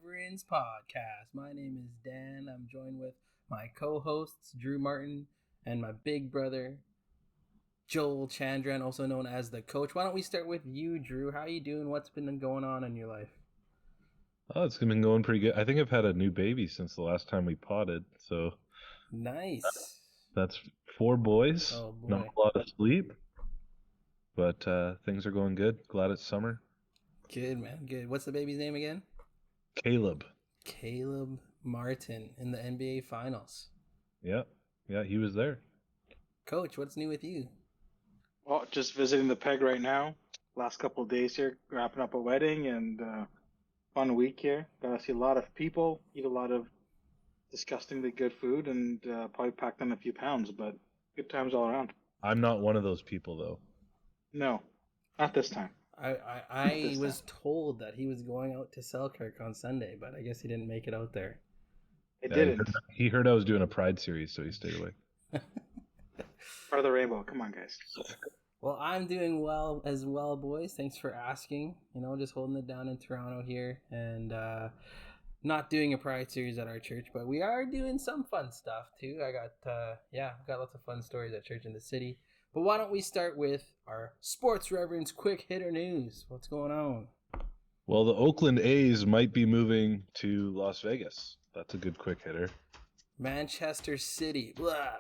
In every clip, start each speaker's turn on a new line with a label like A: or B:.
A: Reverends podcast. My name is Dan. I'm joined with my co-hosts Drew Martin and my big brother Joel Chandran, also known as the Coach. Why don't we start with you, Drew? How you doing? What's been going on in your life?
B: Oh, it's been going pretty good. I think I've had a new baby since the last time we potted, so
A: Nice.
B: that's 4 boys.
A: Oh
B: Not
A: boy.
B: a lot of sleep, but things are going good. Glad it's summer.
A: Good, man. Good. What's the baby's name again?
B: Caleb.
A: Caleb Martin in the NBA Finals.
B: Yeah, he was there.
A: Coach, what's new with you?
C: Well, just visiting the peg right now. Last couple of days here, wrapping up a wedding and fun week here. Got to see a lot of people, eat a lot of disgustingly good food, and probably packed on a few pounds, but good times all around.
B: I'm not one of those people, though.
C: No, not this time.
A: I was told that he was going out to Selkirk on Sunday, but I guess he didn't make it out there.
C: It
B: Yeah,
C: didn't.
B: He heard I was doing a Pride series, so he stayed away.
C: Part of the rainbow. Come on, guys.
A: Well, I'm doing well as well, boys. Thanks for asking. Just holding it down in Toronto here and not doing a Pride series at our church, but we are doing some fun stuff too. I got lots of fun stories at church in the city. But why don't we start with our Sports Reverends quick hitter news? What's going on?
B: Well, the Oakland A's might be moving to Las Vegas. That's a good quick hitter.
A: Manchester City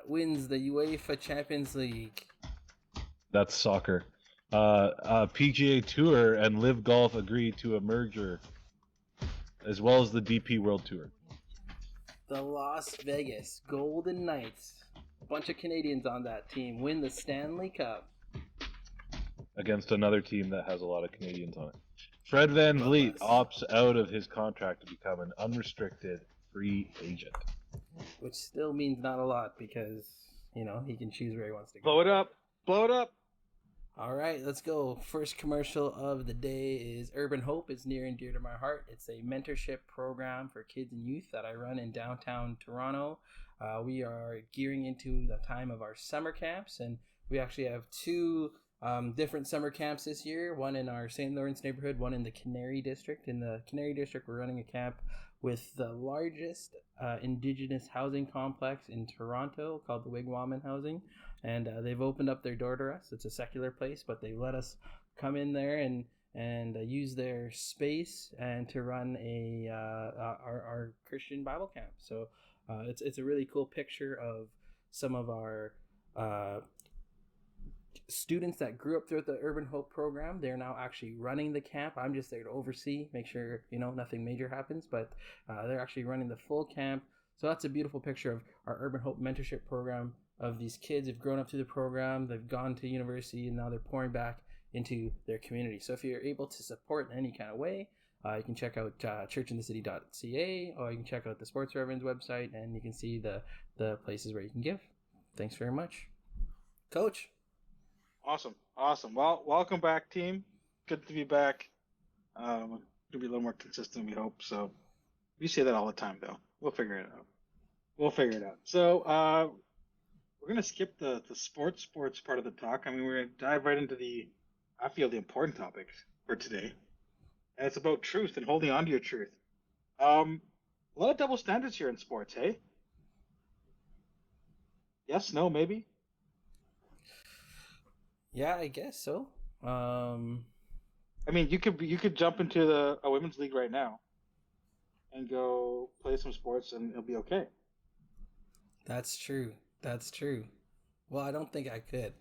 A: wins the UEFA Champions League.
B: That's soccer. PGA Tour and Live Golf agree to a merger, as well as the DP World Tour.
A: The Las Vegas Golden Knights, a bunch of Canadians on that team, win the Stanley Cup.
B: Against another team that has a lot of Canadians on it. Fred Van Vliet opts out of his contract to become an unrestricted free agent.
A: Which still means not a lot because, he can choose where he wants to go.
C: Blow it up. Blow it up.
A: All right, let's go. First commercial of the day is Urban Hope. It's near and dear to my heart. It's a mentorship program for kids and youth that I run in downtown Toronto. We are gearing into the time of our summer camps, and we actually have two different summer camps this year. One in our St. Lawrence neighborhood, one in the Canary District. In the Canary District, we're running a camp with the largest Indigenous housing complex in Toronto called the Wigwamin Housing. And they've opened up their door to us. It's a secular place, but they let us come in there and use their space and to run our Christian Bible camp. So it's a really cool picture of some of our students that grew up through the Urban Hope program. They're now actually running the camp. I'm just there to oversee, make sure nothing major happens, but they're actually running the full camp. So that's a beautiful picture of our Urban Hope mentorship program, of these kids who've grown up through the program, they've gone to university, and now they're pouring back into their community. So if you're able to support in any kind of way, you can check out churchinthecity.ca, or you can check out the Sports Reverends website, and you can see the places where you can give. Thanks very much. Coach.
C: Awesome. Well, welcome back, team. Good to be back. We'll be a little more consistent, we hope. So we say that all the time, though. We'll figure it out. So we're going to skip the sports part of the talk. I mean, we're going to dive right into the important topic for today. And it's about truth and holding on to your truth. A lot of double standards here in sports, hey? Yes, no, maybe?
A: Yeah, I guess so.
C: I mean, you could jump into a women's league right now and go play some sports and it'll be okay.
A: That's true. Well, I don't think I could.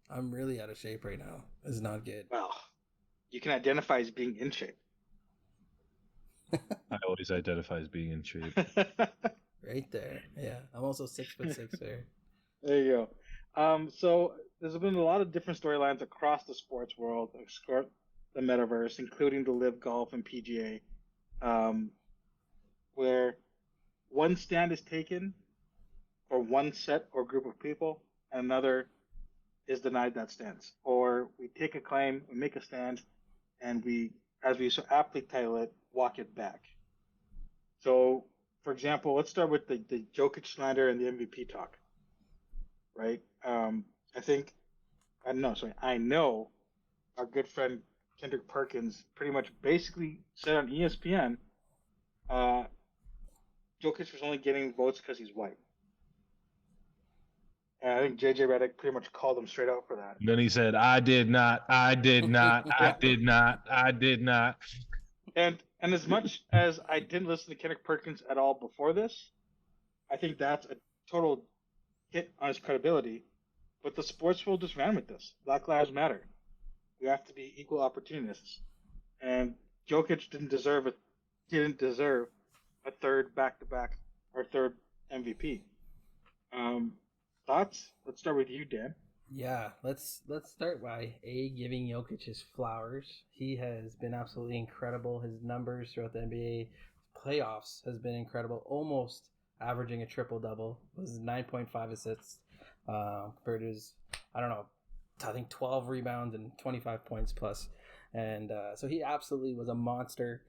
A: I'm really out of shape right now. It's not good.
C: Well, you can identify as being in shape.
B: I always identify as being in shape.
A: Right there. Yeah. I'm also 6'6" there.
C: There you go. So there's been a lot of different storylines across the sports world, across the metaverse, including the Live Golf and PGA, where one stand is taken for one set or group of people, and another is denied that stance. Or we take a claim, we make a stand, and we, as we so aptly title it, walk it back. So, for example, let's start with the Jokic slander and the MVP talk, right? I know our good friend Kendrick Perkins pretty much basically said on ESPN Jokic was only getting votes because he's white. And I think JJ Redick pretty much called him straight out for that.
B: And then he said, I did not, I did not,
C: Yeah.
B: I did not, I did not.
C: And as much as I didn't listen to Kendrick Perkins at all before this, I think that's a total hit on his credibility. But the sports world just ran with this. Black Lives Matter. We have to be equal opportunists. And Jokic didn't deserve a third back-to-back or third MVP. Thoughts? Let's start with you, Dan.
A: Yeah, let's start by giving Jokic his flowers. He has been absolutely incredible. His numbers throughout the NBA playoffs has been incredible. Almost averaging a triple double. Was 9.5 assists compared to his, I don't know, I think 12 rebounds and 25 points plus. And so he absolutely was a monster.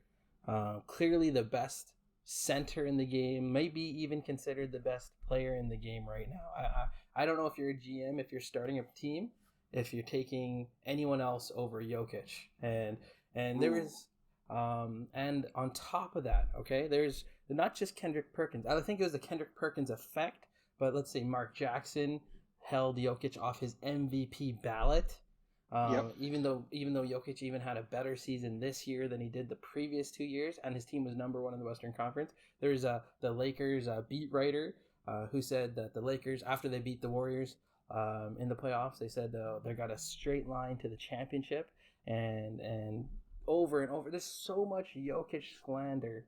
A: Clearly the best center in the game, maybe even considered the best player in the game right now. I don't know if you're a GM, if you're starting a team, if you're taking anyone else over Jokic. And there is and on top of that, okay, there's not just Kendrick Perkins. I think it was the Kendrick Perkins effect, but let's say Mark Jackson held Jokic off his MVP ballot. Even though Jokic even had a better season this year than he did the previous 2 years, and his team was number one in the Western Conference. There's the Lakers beat writer who said that the Lakers, after they beat the Warriors in the playoffs, they said they got a straight line to the championship, and over and over. There's so much Jokic slander,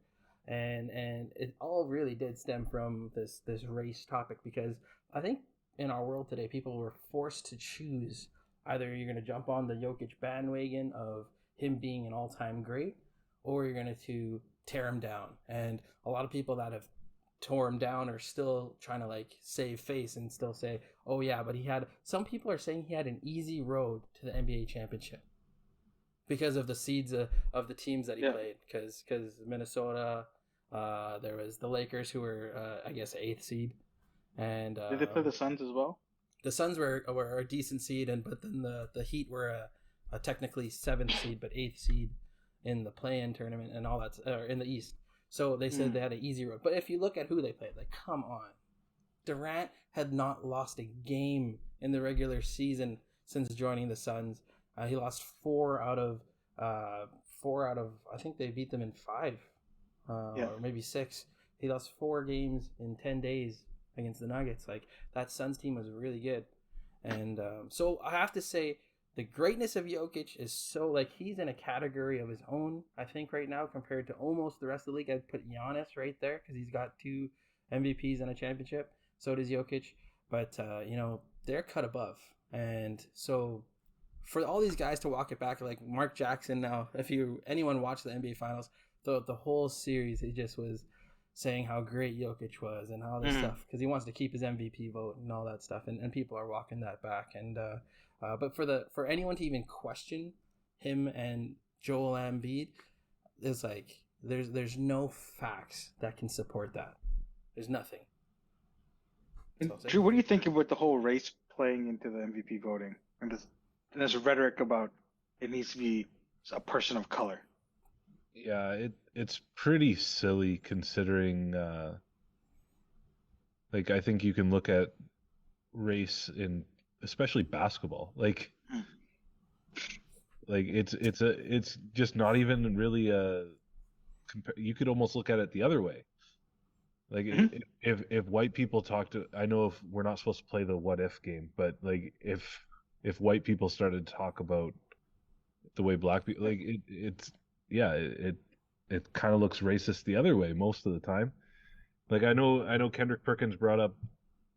A: and it all really did stem from this race topic, because I think in our world today, people were forced to choose. Either you're going to jump on the Jokic bandwagon of him being an all-time great, or you're going to tear him down. And a lot of people that have tore him down are still trying to like save face and still say, oh yeah, but some people are saying he had an easy road to the NBA championship because of the seeds of the teams that he played. Because Minnesota, there was the Lakers, who were, I guess, 8th seed. And
C: did they play the Suns as well?
A: The Suns were a decent seed, but then the Heat were a technically 7th seed, but 8th seed in the play-in tournament and all that, in the East. So they said they had an easy road. But if you look at who they played, like, come on. Durant had not lost a game in the regular season since joining the Suns. He lost 4 out of, I think they beat them in 5, or maybe 6. He lost 4 games in 10 days against the Nuggets. Like, that Suns team was really good. And so I have to say, the greatness of Jokic is so, like, he's in a category of his own, I think, right now, compared to almost the rest of the league. I'd put Giannis right there, because he's got 2 MVPs and a championship. So does Jokic. But, they're cut above. And so for all these guys to walk it back, like Mark Jackson now, if anyone watched the NBA Finals, the whole series, he just was saying how great Jokic was and all this stuff, because he wants to keep his MVP vote and all that stuff, and people are walking that back. And but for anyone to even question him and Joel Embiid, it's like there's no facts that can support that. There's nothing.
C: Drew, what do you think about the whole race playing into the MVP voting and this rhetoric about it needs to be a person of color?
B: Yeah, it's pretty silly considering, like, I think you can look at race in especially basketball. Like it's just not even really you could almost look at it the other way. Like, if white people talk to, I know if we're not supposed to play the what if game, but like if white people started to talk about the way black people, like it kind of looks racist the other way most of the time. Like, I know Kendrick Perkins brought up,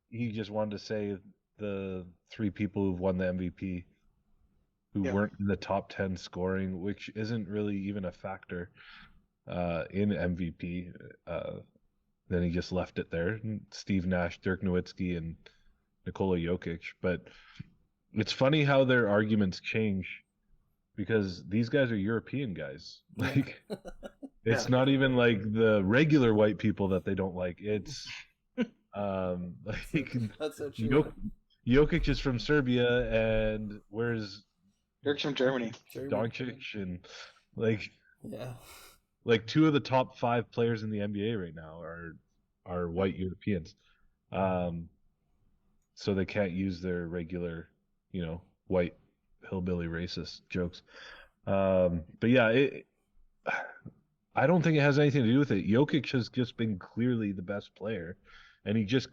B: he just wanted to say the 3 people who've won the MVP who weren't in the top 10 scoring, which isn't really even a factor in MVP. Then he just left it there. Steve Nash, Dirk Nowitzki, and Nikola Jokic. But it's funny how their arguments change, because these guys are European guys. Like, it's not even like the regular white people that they don't like. It's like,
A: that's so true.
B: Jokic is from Serbia, and where's
C: Dirk's from Germany.
B: Doncic, and like, like 2 of the top 5 players in the NBA right now are white Europeans. So they can't use their regular, white hillbilly racist jokes. But yeah, I don't think it has anything to do with it. Jokic has just been clearly the best player, and he just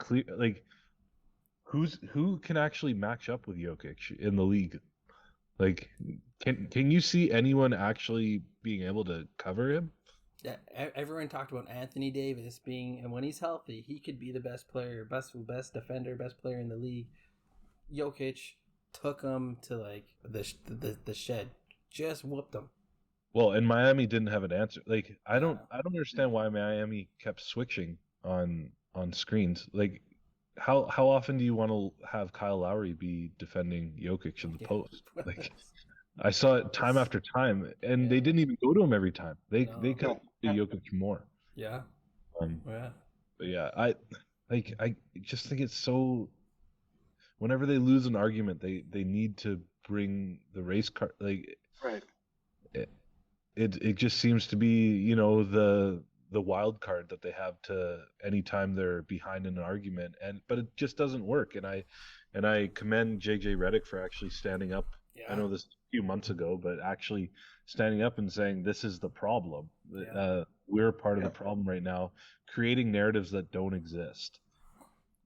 B: who can actually match up with Jokic in the league? Like, can you see anyone actually being able to cover him?
A: Yeah, everyone talked about Anthony Davis being, and when he's healthy, he could be the best player, best defender, best player in the league. Jokic took him to like the shed, just whooped him.
B: Well, and Miami didn't have an answer. Like, I don't understand why Miami kept switching on screens. Like, how often do you want to have Kyle Lowry be defending Jokic in the post? Like, I saw it time after time, and they didn't even go to him every time. They could do Jokic more.
A: Yeah.
B: But yeah, I just think it's so. Whenever they lose an argument, they need to bring the race car. Like,
C: right.
B: It just seems to be the wild card that they have to anytime they're behind in an argument, but it just doesn't work. And I commend JJ Redick for actually standing up. I know this a few months ago, but actually standing up and saying this is the problem. We're part of the problem right now, creating narratives that don't exist.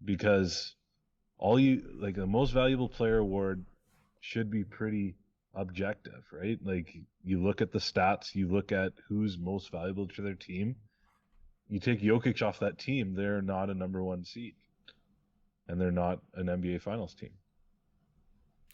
B: Because the most valuable player award should be pretty objective, right? Like, you look at the stats, you look at who's most valuable to their team. You take Jokic off that team, they're not a number 1 seed, and they're not an NBA Finals team.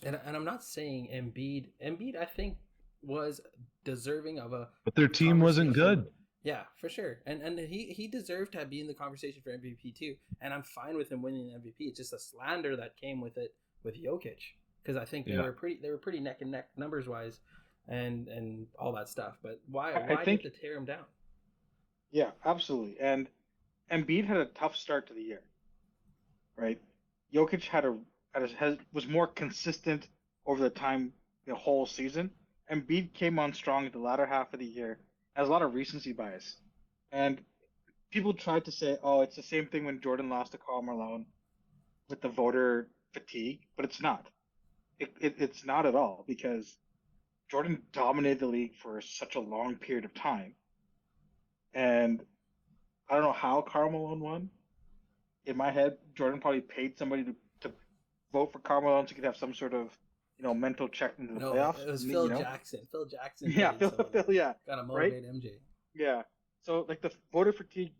A: And I'm not saying Embiid. Embiid, I think, was deserving of a.
B: But their team wasn't good.
A: Yeah, for sure, and he deserved to be in the conversation for MVP too. And I'm fine with him winning the MVP. It's just a slander that came with it with Jokic, because I think they were pretty neck and neck numbers wise, and all that stuff. But why did they tear him down?
C: Yeah, absolutely. And Embiid had a tough start to the year, right? Jokic was more consistent over the time the whole season. Embiid came on strong at the latter half of the year. Has a lot of recency bias, and people tried to say, "Oh, it's the same thing when Jordan lost to Karl Malone with the voter fatigue," but it's not. It's not at all, because Jordan dominated the league for such a long period of time, and I don't know how Karl Malone won. In my head, Jordan probably paid somebody to vote for Karl Malone so he could have some sort of mental check into the playoffs.
A: It was Phil Jackson. Phil Jackson.
C: Yeah, Phil,
A: gotta motivate MJ.
C: Yeah. So the voter fatigue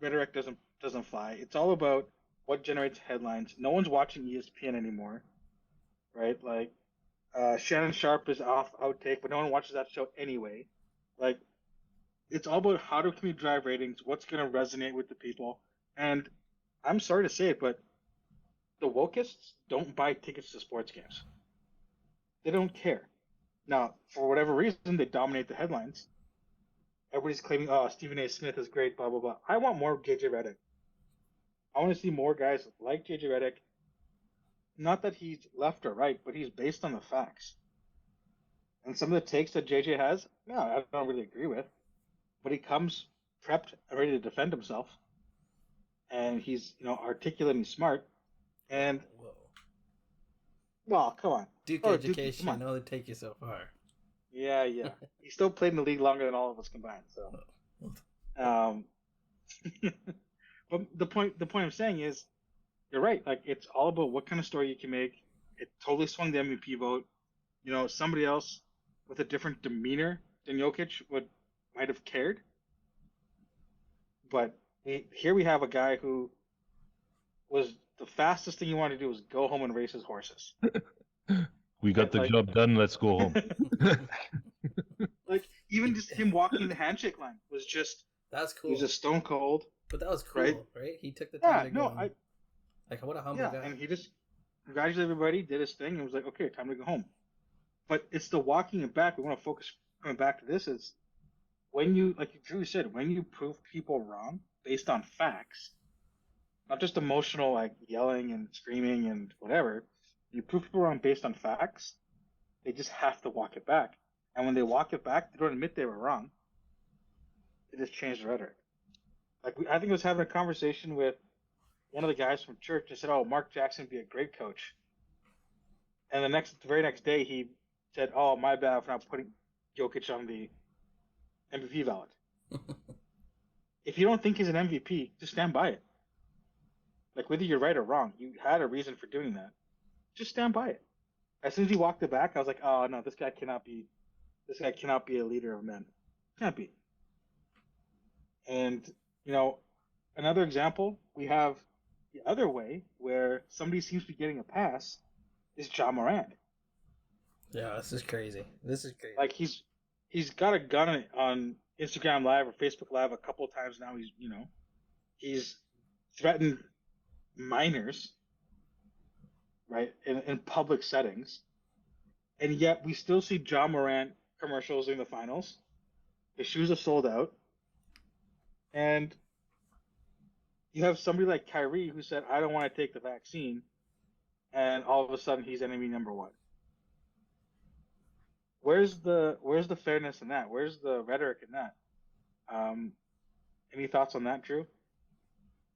C: rhetoric doesn't fly. It's all about what generates headlines. No one's watching ESPN anymore, right? Like, Shannon Sharp is off outtake, but no one watches that show anyway. Like, it's all about how can we drive ratings, what's going to resonate with the people. And I'm sorry to say it, but the wokeists don't buy tickets to sports games. They don't care. Now, for whatever reason, they dominate the headlines. Everybody's claiming, "Oh, Stephen A. Smith is great," blah, blah, blah. I want more JJ Redick. I want to see more guys like JJ Redick. Not that he's left or right, but he's based on the facts. And some of the takes that JJ has, no, I don't really agree with. But he comes prepped and ready to defend himself. And he's, articulate and smart. And, well, come on.
A: Duke education, I know they take you so far.
C: Yeah. He still played in the league longer than all of us combined. So, but the point I'm saying is, you're right. Like, it's all about what kind of story you can make. It totally swung the MVP vote. Somebody else with a different demeanor than Jokic might have cared. But here we have a guy who was the fastest thing he wanted to do was go home and race his horses.
B: We got the job done. Let's go home.
C: Like, even just him walking the handshake line was just.
A: That's cool.
C: He was just stone cold.
A: But that was cool, right? He took the
C: to
A: time
C: go.
A: Like, what a humble guy.
C: And he just congratulated everybody, did his thing, and was like, "Okay, time to go home." But it's the walking it back. We want to focus coming back to this. Is when you, like you truly said, when you prove people wrong based on facts, not just emotional, like yelling and screaming and whatever. You prove people wrong based on facts. They just have to walk it back. And when they walk it back, they don't admit they were wrong. to just change the rhetoric. Like I think I was having a conversation with one of the guys from church and said, "Oh, Mark Jackson would be a great coach." And the very next day, he said, "Oh, my bad for not putting Jokic on the MVP ballot." If you don't think he's an MVP, just stand by it. Like whether you're right or wrong, you had a reason for doing that. Just stand by it. As soon as he walked it back, I was like, "Oh no, this guy cannot be. This guy cannot be a leader of men. Can't be." And another example we have the other way where somebody seems to be getting a pass is Ja Morant.
A: Yeah, this is crazy.
C: Like he's got a gun on Instagram Live or Facebook Live a couple of times now. He's threatened minors, right, in public settings, and yet we still see Ja Morant commercials in the finals. His shoes are sold out, and you have somebody like Kyrie who said, "I don't want to take the vaccine," and all of a sudden he's enemy number one. Where's the fairness in that? Where's the rhetoric in that? Any thoughts on that, Drew?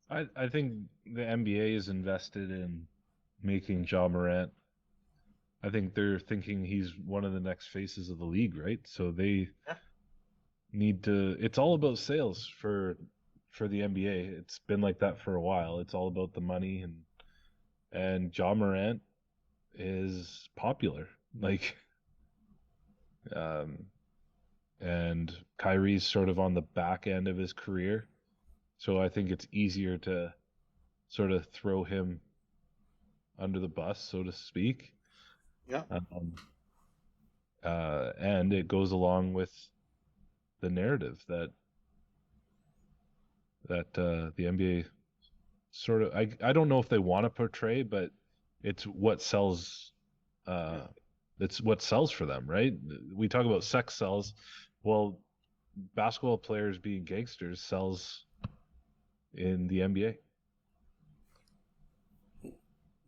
B: I think the NBA is invested in making Ja Morant. I think they're thinking he's one of the next faces of the league, right? So they need to. It's all about sales for the NBA. It's been like that for a while. It's all about the money, and Ja Morant is popular. Like, and Kyrie's sort of on the back end of his career. So I think it's easier to sort of throw him under the bus, so to speak.
C: Yeah.
B: And it goes along with the narrative that the NBA sort of, I don't know if they want to portray, but it's what sells. It's what sells for them, right? We talk about sex sells. Well, basketball players being gangsters sells in the NBA.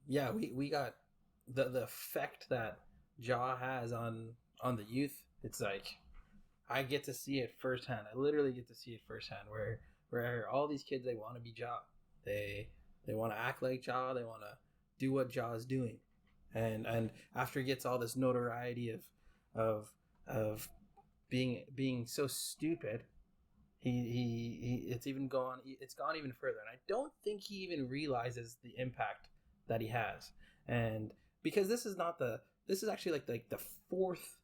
A: Yeah, we got the effect that Ja has on the youth. It's like I get to see it firsthand. I literally get to see it firsthand where all these kids, they want to be Ja. They want to act like Ja. They want to do what Ja is doing. And after he gets all this notoriety of being so stupid, it's gone even further. And I don't think he even realizes the impact that he has. And because this is actually like the fourth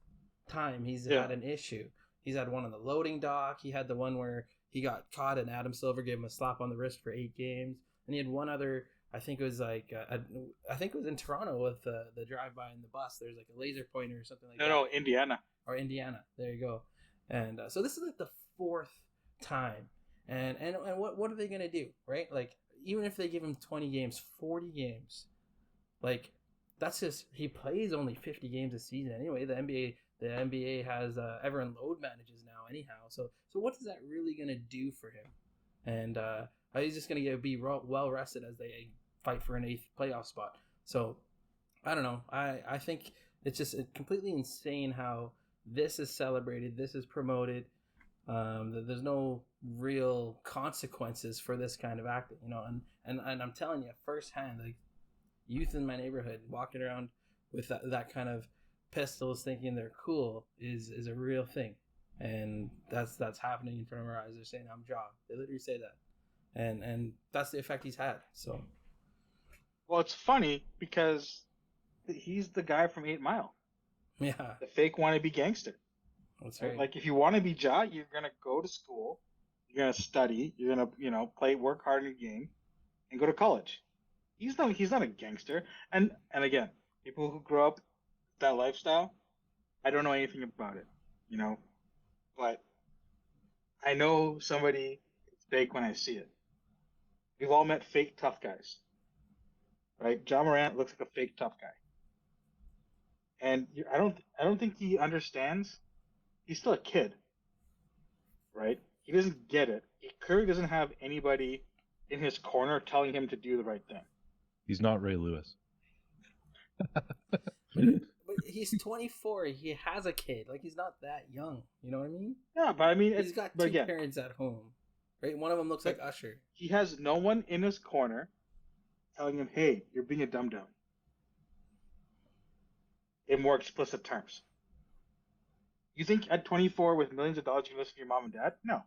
A: time he's had an issue. He's had one on the loading dock. He had the one where he got caught and Adam Silver gave him a slap on the wrist for 8 games. And he had one other, I think it was like, I think it was in Toronto with the drive-by in the bus. There's like a laser pointer or something like that.
C: No, Indiana.
A: Or Indiana. There you go. And so this is like the 4th time. And what are they going to do, right? Like, even if they give him 20 games, 40 games, like, that's just, he plays only 50 games a season anyway. The NBA has everyone load manages now anyhow. So what is that really going to do for him? And he's just going to be well rested as they fight for an 8th playoff spot. So I don't know. I think it's just completely insane how this is celebrated, this is promoted. There's no real consequences for this kind of acting, and I'm telling you firsthand, like, youth in my neighborhood walking around with that kind of pistols thinking they're cool is a real thing. And that's happening in front of our eyes. They're saying, "I'm Ja." They literally say that. And that's the effect he's had. So,
C: well, it's funny because he's the guy from 8 Mile.
A: Yeah.
C: The fake wannabe gangster.
A: That's right.
C: Like, if you want to be Ja, you're gonna go to school, you're gonna study, you're gonna work hard in your game, and go to college. He's not a gangster. And again, people who grow up that lifestyle, I don't know anything about it, but I know somebody is fake when I see it. We've all met fake tough guys, right? Ja Morant looks like a fake tough guy, and I don't think he understands. He's still a kid, right? He doesn't get it. He clearly doesn't have anybody in his corner telling him to do the right thing.
B: He's not Ray Lewis.
A: But he's 24. He has a kid. Like, he's not that young. You know what I mean?
C: Yeah, but I mean,
A: he's got two parents at home, right? One of them looks like Usher.
C: He has no one in his corner telling him, "Hey, you're being a dum dum." In more explicit terms. You think at 24 with millions of dollars you can listen to your mom and dad? No.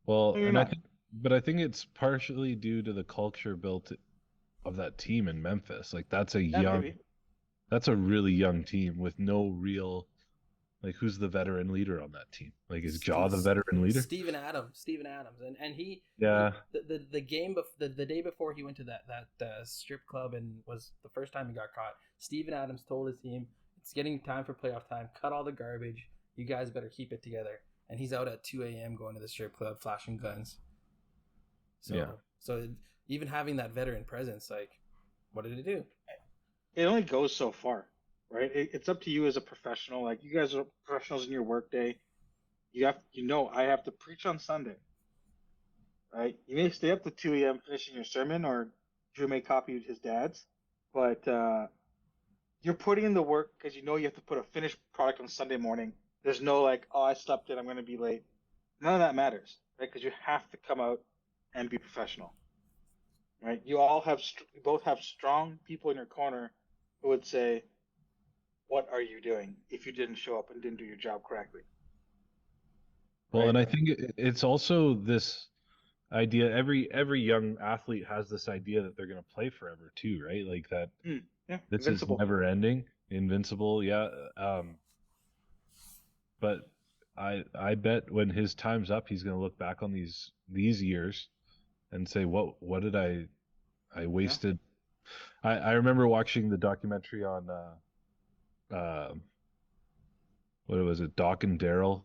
B: Well,
C: no,
B: and I think it's partially due to the culture built of that team in Memphis. Like that's a really young team with no real, like, who's the veteran leader on that team? Like, is Ja the veteran leader?
A: Steven Adams, and he
B: the
A: day before he went to that strip club and was the first time he got caught. Steven Adams told his team, "It's getting time for playoff time. Cut all the garbage. You guys better keep it together." And he's out at 2 a.m. going to the strip club, flashing guns. So even having that veteran presence, like, what did it do?
C: It only goes so far, right? It's up to you as a professional. Like, you guys are professionals in your workday. I have to preach on Sunday, right? You may stay up to 2 a.m. finishing your sermon, or Drew may copy his dad's, but you're putting in the work because you have to put a finished product on Sunday morning. There's no like, oh, I slept in, I'm going to be late. None of that matters, right? Because you have to come out and be professional, right? You both have strong people in your corner who would say, "What are you doing if you didn't show up and didn't do your job correctly?"
B: Well,
C: right?
B: And I think it's also this idea. Every young athlete has this idea that they're going to play forever too, right? Like that.
C: Yeah,
B: this
C: invincible.
B: is never ending, invincible. Yeah. But I bet when his time's up, he's going to look back on these years and say, what did I wasted? Yeah. I remember watching the documentary on what was it, Doc and Daryl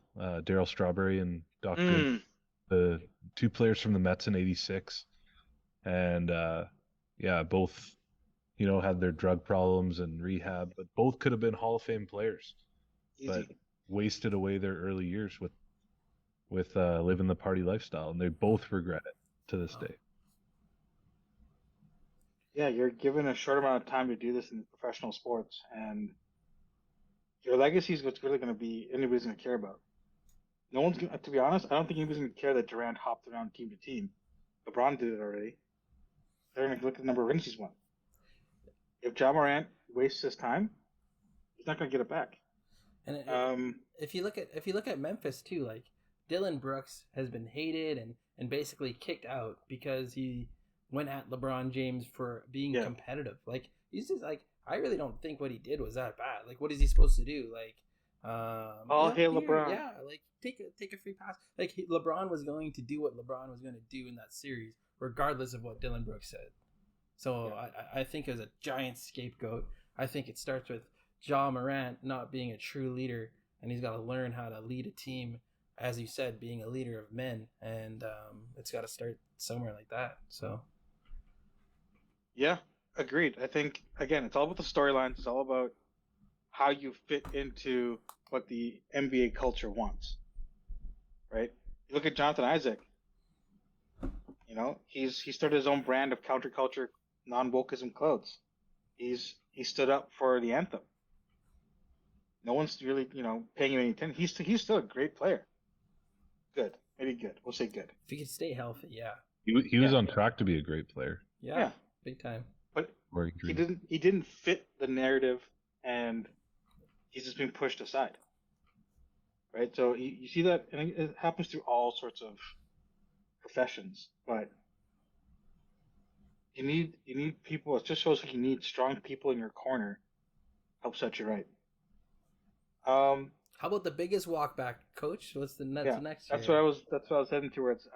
B: Strawberry and Doc Good, the two players from the Mets in '86, and both had their drug problems and rehab, but both could have been Hall of Fame players. Easy. But wasted away their early years with living the party lifestyle, and they both regret it to this day.
C: Yeah, you're given a short amount of time to do this in professional sports, and your legacy is what's really going to be anybody's going to care about. No one's going to be honest, I don't think anybody's going to care that Durant hopped around team to team. LeBron did it already. They're going to look at the number of rings he's won. If Ja Morant wastes his time, he's not going to get it back.
A: And if you look at Memphis too, like, Dillon Brooks has been hated and basically kicked out because he went at LeBron James for being competitive. Like, he's just like, I really don't think what he did was that bad. Like, what is he supposed to do? Like,
C: LeBron.
A: Yeah, like, take a free pass. Like, LeBron was going to do what LeBron was going to do in that series, regardless of what Dillon Brooks said. So I think as a giant scapegoat, I think it starts with Ja Morant not being a true leader, and he's got to learn how to lead a team, as you said, being a leader of men, and it's got to start somewhere like that. So,
C: yeah, agreed. I think, again, it's all about the storylines. It's all about how you fit into what the NBA culture wants, right? You look at Jonathan Isaac. He started his own brand of counterculture, non-wokeism clothes. He stood up for the anthem. No one's really, paying him any attention. He's still a great player. Good. Maybe good. We'll say good.
A: If he could stay healthy, yeah.
B: He was on track to be a great player.
A: Yeah. Big time.
C: But he didn't fit the narrative, and he's just being pushed aside. Right? So you see that, and it happens through all sorts of professions, but you need people. It just shows like you need strong people in your corner. Help set you right.
A: How about the biggest walk back, Coach? What's the next?
C: That's what I was heading towards.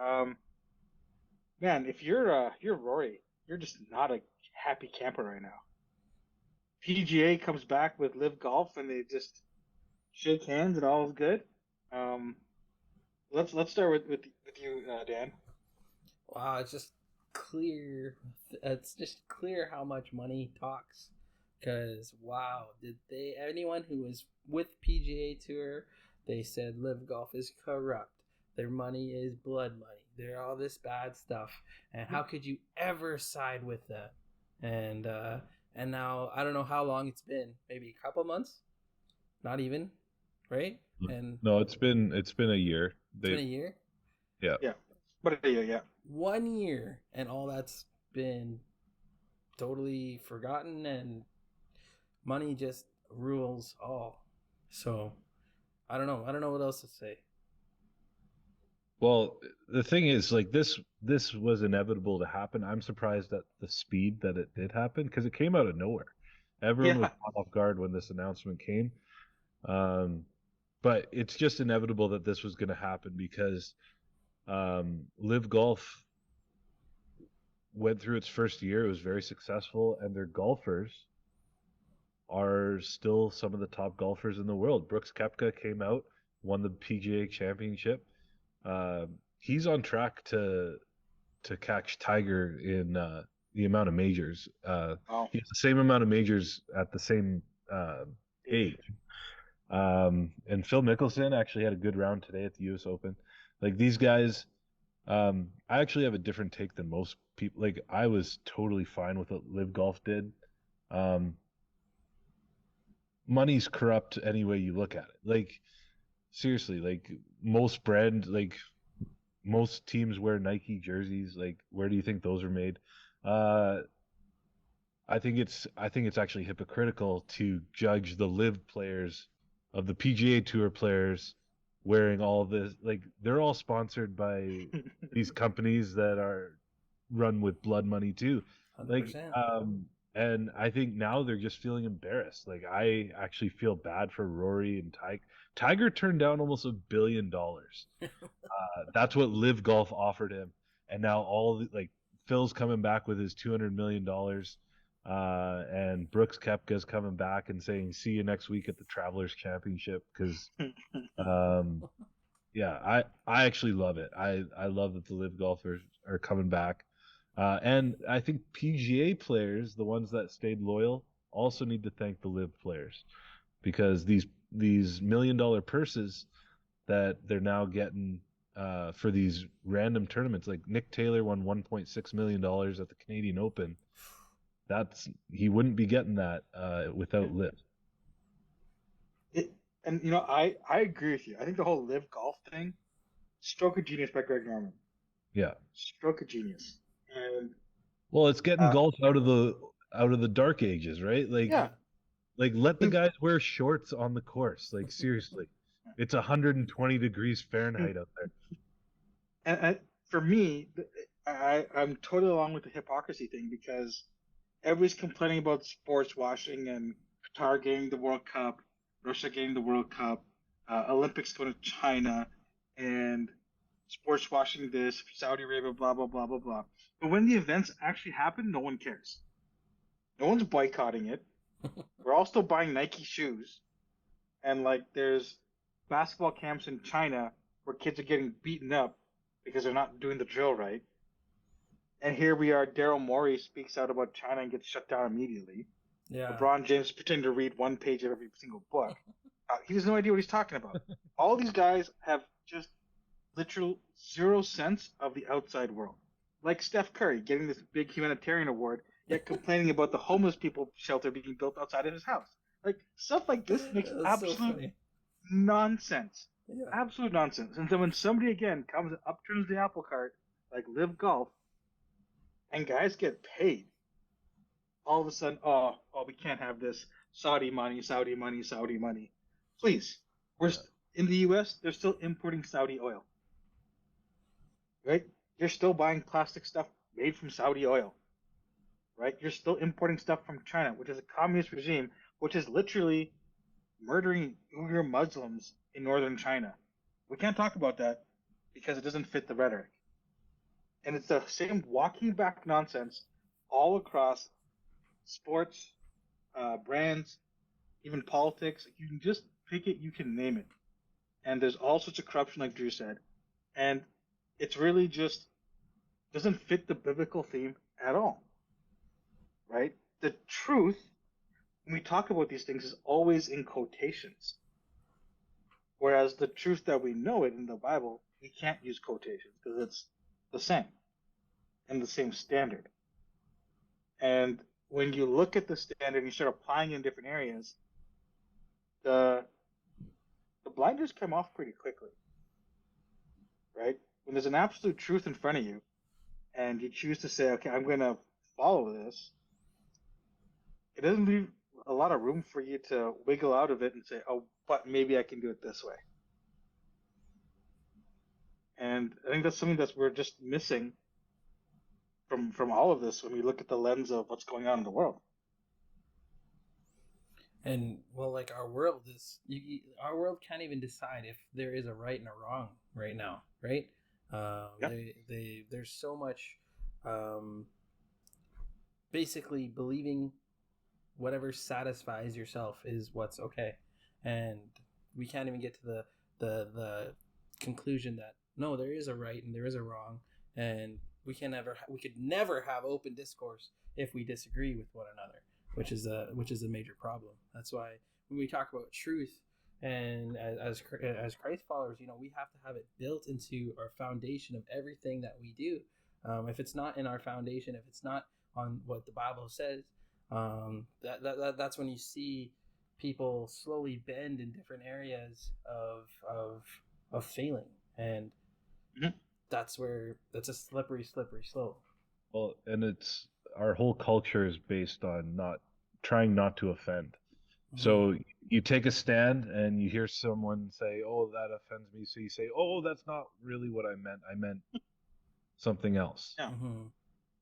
C: Man, if you're Rory, you're just not a happy camper right now. PGA comes back with Live Golf, and they just shake hands, and all is good. Let's start with you, Dan.
A: Wow, it's just clear. It's just clear how much money talks. Because, wow, anyone who was with PGA Tour, they said Live Golf is corrupt. Their money is blood money. They're all this bad stuff. And how could you ever side with them? And And now I don't know how long it's been, maybe a couple months, not even, right? And
B: no, it's been a year.
A: It's been a year.
B: Yeah.
C: Yeah. But a year, yeah.
A: 1 year, and all that's been totally forgotten, and money just rules all. So I don't know. I don't know what else to say.
B: Well, the thing is, like, this was inevitable to happen. I'm surprised at the speed that it did happen because it came out of nowhere. Everyone was caught off guard when this announcement came. But it's just inevitable that this was going to happen because Live Golf went through its first year. It was very successful, and their golfers are still some of the top golfers in the world. Brooks Koepka came out, won the PGA Championship. He's on track to catch Tiger in the amount of majors. He has the same amount of majors at the same age. And Phil Mickelson actually had a good round today at the U.S. Open. Like, these guys, I actually have a different take than most people. Like, I was totally fine with what Live Golf did. Money's corrupt any way you look at it. Like, seriously, like, most teams wear Nike jerseys. Like, where do you think those are made? I think it's actually hypocritical to judge the Live players of the PGA Tour players wearing all this. Like, they're all sponsored by these companies that are run with blood money too.
A: 100%.
B: Like, and I think now they're just feeling embarrassed. Like, I actually feel bad for Rory and Tiger. Tiger turned down almost $1 billion. That's what Live Golf offered him, and now Phil's coming back with his $200 million, and Brooks Koepka's coming back and saying, "See you next week at the Travelers Championship." Because, yeah, I actually love it. I love that the Live golfers are coming back. And I think PGA players, the ones that stayed loyal, also need to thank the Live players, because these $1 million purses that they're now getting for these random tournaments, like Nick Taylor won $1.6 million at the Canadian Open. He wouldn't be getting that without Live.
C: And I agree with you. I think the whole Live Golf thing, stroke of genius by Greg Norman.
B: Yeah,
C: stroke of genius. And
B: well, it's getting golf out of the dark ages, right? Like, like, let the guys wear shorts on the course. Like, seriously, it's 120 degrees Fahrenheit out there.
C: And for me, I'm totally along with the hypocrisy thing, because everybody's complaining about sports washing and Qatar getting the World Cup, Russia getting the World Cup, Olympics going to China, and sports washing this, Saudi Arabia, blah, blah, blah, blah, blah. But when the events actually happen, no one cares. No one's boycotting it. We're all still buying Nike shoes. And, like, there's basketball camps in China where kids are getting beaten up because they're not doing the drill right. And here we are, Daryl Morey speaks out about China and gets shut down immediately. Yeah. LeBron James pretending to read one page of every single book. He has no idea what he's talking about. All these guys have just literal zero sense of the outside world. Like Steph Curry getting this big humanitarian award, yet complaining about the homeless people shelter being built outside of his house. Like, stuff like this makes absolute nonsense. Yeah. Absolute nonsense. And so when somebody again comes and upturns the apple cart, like Live Golf, and guys get paid, all of a sudden, we can't have this Saudi money, Saudi money, Saudi money. Please, in the U.S., they're still importing Saudi oil. Right? You're still buying plastic stuff made from Saudi oil. Right? You're still importing stuff from China, which is a communist regime, which is literally murdering Uyghur Muslims in northern China. We can't talk about that because it doesn't fit the rhetoric. And it's the same walking back nonsense all across sports, brands, even politics. You can just pick it, you can name it. And there's all sorts of corruption, like Drew said. And it's really just doesn't fit the biblical theme at all. Right? The truth, when we talk about these things, is always in quotations. Whereas the truth that we know it in the Bible, we can't use quotations because it's the same and the same standard. And when you look at the standard and you start applying it in different areas, the the blinders come off pretty quickly, right? When there's an absolute truth in front of you, and you choose to say, okay, I'm going to follow this, it doesn't leave a lot of room for you to wiggle out of it and say, oh, but maybe I can do it this way. And I think that's something that we're just missing from all of this when we look at the lens of what's going on in the world.
A: And well, like our world is, our world can't even decide if there is a right and a wrong right now, right?
C: Yep.
A: There's so much, basically believing whatever satisfies yourself is what's okay, and we can't even get to the conclusion that no, there is a right and there is a wrong, and we could never have open discourse if we disagree with one another, which is a major problem. That's why when we talk about truth and as Christ followers, we have to have it built into our foundation of everything that we do. If it's not in our foundation, if it's not on what the Bible says, that's when you see people slowly bend in different areas of failing, and that's a slippery slope.
B: Well, and it's our whole culture is based on trying not to offend. So you take a stand and you hear someone say, "Oh, that offends me." So you say, "Oh, that's not really what I meant. I meant something else."
C: Yeah.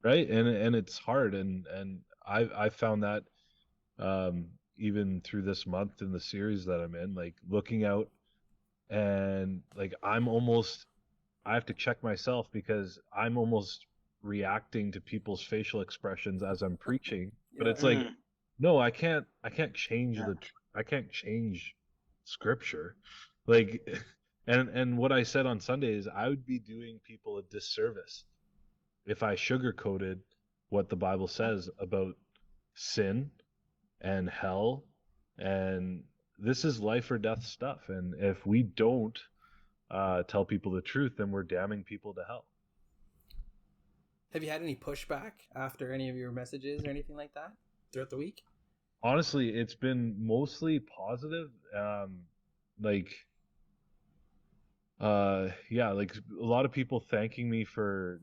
B: Right? And it's hard, and I found that even through this month in the series that I'm in, like looking out, and like I have to check myself because I'm almost reacting to people's facial expressions as I'm preaching. But it's like, no, I can't change I can't change scripture. Like, and what I said on Sunday is I would be doing people a disservice if I sugarcoated what the Bible says about sin and hell, and this is life or death stuff. And if we don't tell people the truth, then we're damning people to hell.
A: Have you had any pushback after any of your messages or anything like that throughout the week?
B: Honestly, it's been mostly positive. Like a lot of people thanking me for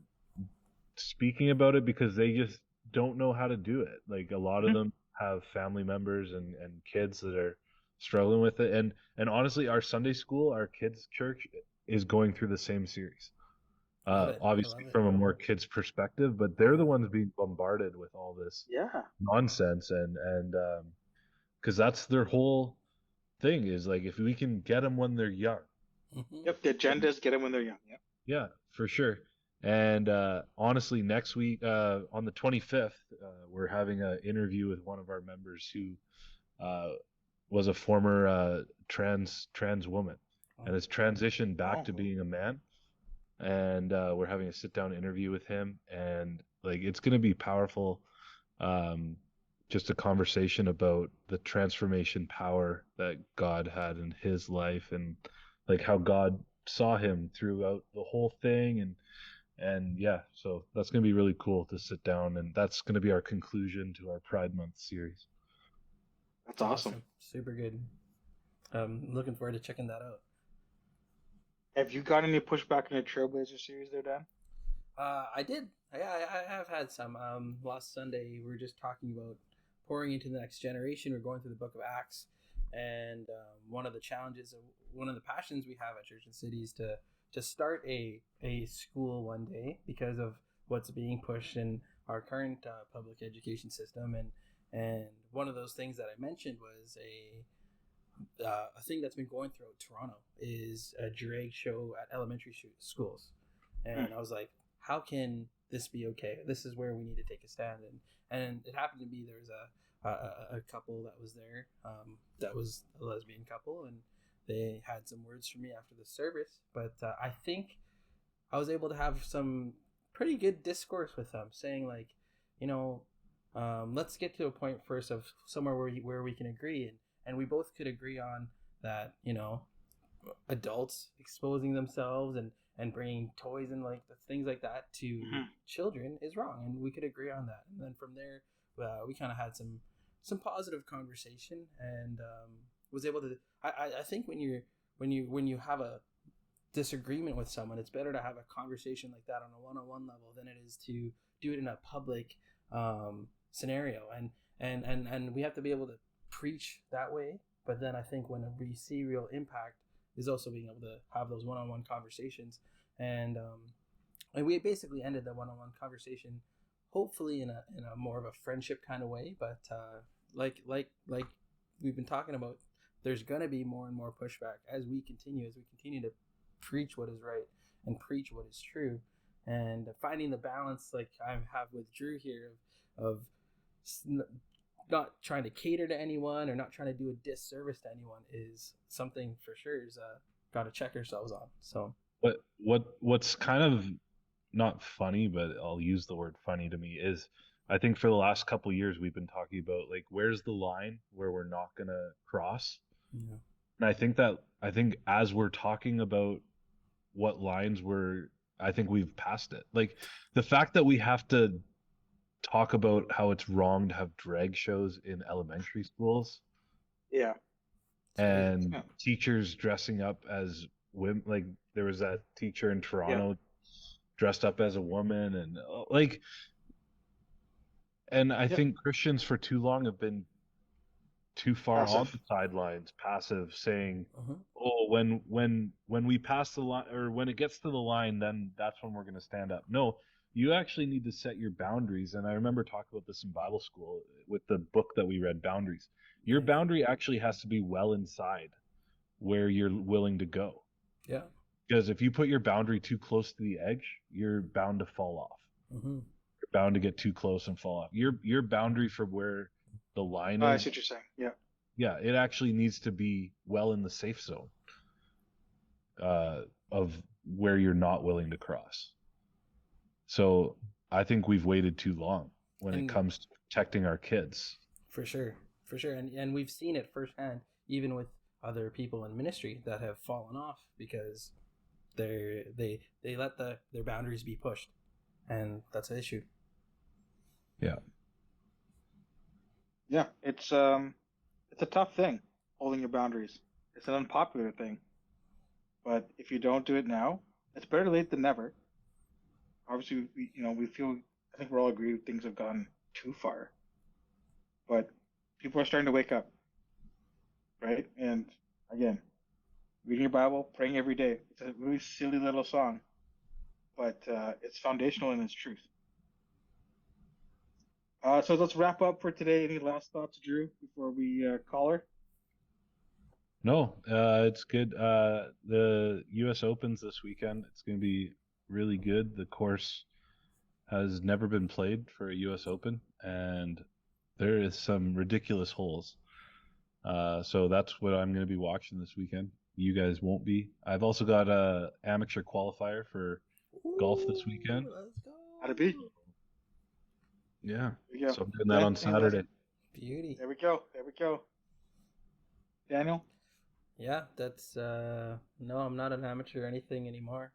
B: speaking about it because they just don't know how to do it. Like a lot of them have family members and kids that are struggling with it. And honestly, our Sunday school, our kids' church is going through the same series. Obviously from a more kids perspective, but they're the ones being bombarded with all this nonsense, and because that's their whole thing is like if we can get them when they're young.
C: Yep, the agenda is get them when they're young.
B: Yeah, for sure. And honestly, next week on the 25th, we're having an interview with one of our members who was a former trans woman and has transitioned back to being a man. And we're having a sit-down interview with him, and like it's going to be powerful. Just a conversation about the transformation power that God had in his life, and like how God saw him throughout the whole thing, and yeah, so that's going to be really cool to sit down, and that's going to be our conclusion to our Pride Month series.
C: That's awesome.
A: Super good. Looking forward to checking that out.
C: Have you got any pushback in the Trailblazer series there, Dan?
A: I did. I have had some. Last Sunday, we were just talking about pouring into the next generation. We're going through the book of Acts, and one of the challenges, one of the passions we have at Church and City is to start a school one day because of what's being pushed in our current public education system. And one of those things that I mentioned was a thing that's been going throughout Toronto is a drag show at elementary schools. And I was like, how can this be okay? This is where we need to take a stand. And it happened to be there was a couple that was there that was a lesbian couple, and they had some words for me after the service. But I think I was able to have some pretty good discourse with them, saying like, let's get to a point first of somewhere where we can agree. And we both could agree on that, adults exposing themselves and bringing toys and like things like that to children is wrong. And we could agree on that. And then from there, we kind of had some positive conversation, and was able to. I think when you have a disagreement with someone, it's better to have a conversation like that on a one-on-one level than it is to do it in a public scenario. And we have to be able to preach that way. But then I think when we see real impact is also being able to have those one-on-one conversations. And we basically ended the one-on-one conversation, hopefully in a more of a friendship kind of way. But like we've been talking about, there's gonna be more and more pushback as we continue to preach what is right and preach what is true, and finding the balance like I have with Drew here of not trying to cater to anyone or not trying to do a disservice to anyone is something for sure is got to check ourselves on. So
B: what's kind of not funny, but I'll use the word funny to me, is I think for the last couple of years we've been talking about like where's the line where we're not gonna cross.
A: Yeah.
B: And I think as we're talking about what lines I think we've passed it. Like the fact that we have to talk about how it's wrong to have drag shows in elementary schools.
C: Yeah.
B: And teachers dressing up as women, like there was that teacher in Toronto dressed up as a woman, and I think Christians for too long have been too far on the sidelines, passive, saying, "Oh, when we pass the line, or when it gets to the line, then that's when we're going to stand up." No, you actually need to set your boundaries. And I remember talking about this in Bible school with the book that we read, Boundaries. Your boundary actually has to be well inside where you're willing to go.
A: Yeah.
B: Because if you put your boundary too close to the edge, you're bound to fall off. You're bound to get too close and fall off. Your boundary for where the line is.
C: I see what you're saying. Yeah.
B: Yeah, it actually needs to be well in the safe zone of where you're not willing to cross. So I think we've waited too long when it comes to protecting our kids.
A: For sure. And we've seen it firsthand, even with other people in ministry that have fallen off because they let their boundaries be pushed, and that's an issue.
B: Yeah.
C: Yeah, it's a tough thing, holding your boundaries. It's an unpopular thing, but if you don't do it now, it's better late than never. Obviously, we feel, I think we're all agree things have gone too far, but people are starting to wake up, right? And again, reading your Bible, praying every day. It's a really silly little song, but it's foundational in its truth. So let's wrap up for today. Any last thoughts, Drew, before we call her?
B: No, it's good. The U.S. Open's this weekend. It's going to be really good. The course has never been played for a U.S. Open, and there is some ridiculous holes. So that's what I'm going to be watching this weekend. You guys won't be. I've also got a amateur qualifier for golf this weekend.
A: Let's go.
C: How'd it be?
B: Yeah.
C: There we go.
B: So I'm doing that on Saturday.
A: Beauty.
C: There we go. Daniel?
A: Yeah, that's no, I'm not an amateur or anything anymore.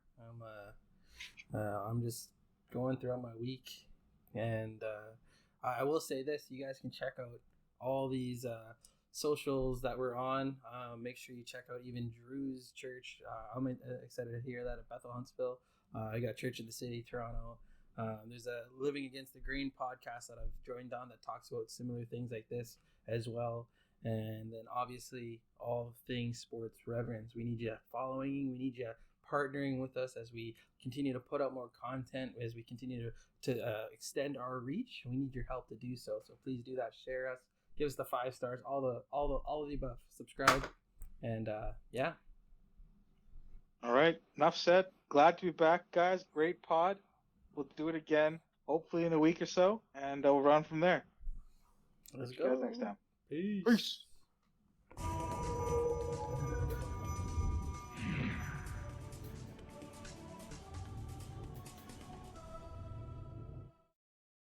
A: I'm just going throughout my week, and I will say this: you guys can check out all these socials that we're on. Make sure you check out even Drew's church. I'm excited to hear that at Bethel Huntsville. I got Church in the City, Toronto. There's a Living Against the Grain podcast that I've joined on that talks about similar things like this as well. And then obviously all things Sports Reverends. We need you following. We need you partnering with us as we continue to put out more content, as we continue to extend our reach. We need your help to do so. So please do that. Share us. Give us the 5 stars. All of the above. Subscribe. And yeah.
C: All right. Enough said. Glad to be back, guys. Great pod. We'll do it again, hopefully in a week or so, and we'll run from there.
A: Let's
C: See you
A: go.
C: guys next time.
A: Peace.
C: Peace.